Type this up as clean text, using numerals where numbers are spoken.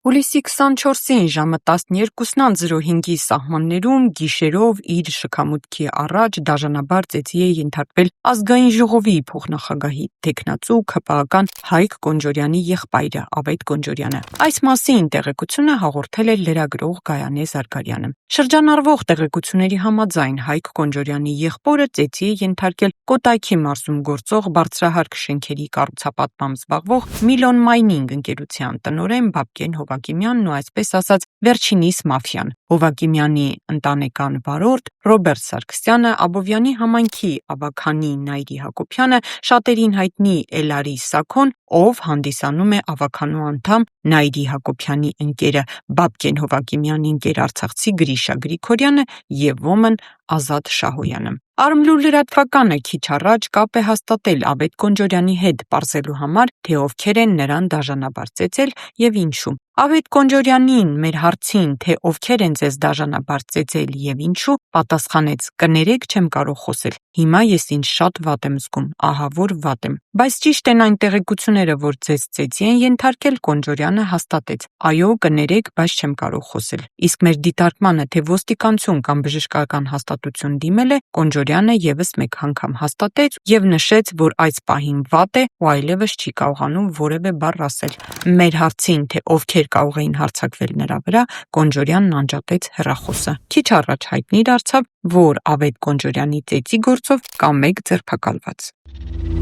Հուլիսի 24-ին ժամը 12:05-ի սահմաններում գիշերով իր շքամուտքի առաջ դաժանաբար ծեծի է ենթարկվել Ազգային ժողովի փոխնախագահի թեկնածու ՔՊԱ-ական Հայկ Կոնջորյանի եղբայրը Ավետ Կոնջորյանը։ Այս մասին տեղեկությունը հաղորդել է լրագրող Գայանե Զարգարյանը։ Շրջանառվող տեղեկությունների համաձայն Հայկ Կոնջորյանի եղբորը ծեծի է ենթարկել Կոտայքի մարզում գործող բարձրահարկ շենքերի կառուցապատմամբ զբաղվող Միլոն Մայնինգ ընկերության տնօրեն Բաբկեն Հովակիմյանն ու այսպես ասած վերջինիս մաֆիան։ Հովակիմյանի ընտանեկան վարորդ Ռոբերտ Սարգսյանը, Աբովյանի համայնքի ավագանի Նայիրի Հակոբյանը, շատերին հայտնի Էլարի Սաքոն, ով հանդիսանում է ավագանու անդամ Նայիրի Հակոբյանի ընկերը Բաբկեն Հովակիմյանի ընկեր արցախցի Գրիշա Գրիգորյանը և ոմն Ազատ Շահոյանը։ Արմլու լրատվականը քիչ առաջ կապ է հաստատել Ավետ Կոնջորյանի հետ, պարզելու համար, թե ովքեր են նրան դաժանաբար ծեծել և ինչու։ Ավետ Կոնջորյանին մեր հարցին, թե ովքեր են ձեզ դաժանաբար ծեծել և ինչու, պատասխանեց. կներեք, չեմ կարող խոսել, հիմա ես ինձ շատ վատ եմ զգում, ահա որ վատ եմ։ Բայց ճիշտ են այն տեղեկությունները, որ ձեզ ծեծի են ենթարկել, Կոնջորյանը հաստատեց. այո, կներեք, բայց չեմ կարող խոսել։ Իսկ մեր դիտարկմանը, թե ոստիկանություն կամ բժշկական հաստատություն դիմել է, Կոնջորյանը ևս մեկ անգամ հաստատեց և նշեց, որ այս պահին վատ է ու այլևս չի կարողանում որևէ բառ ասել։ Մեր հարցին, թե ովքեր կարող էին հարձակվել նրա վրա, Կոնջորյանն անջատեց հեռախոսը։ Քիչ առաջ հայտնի դարձավ, որ Ավետ Կոնջորյանի ծեծի գործով կա մեկ ձերբակալված։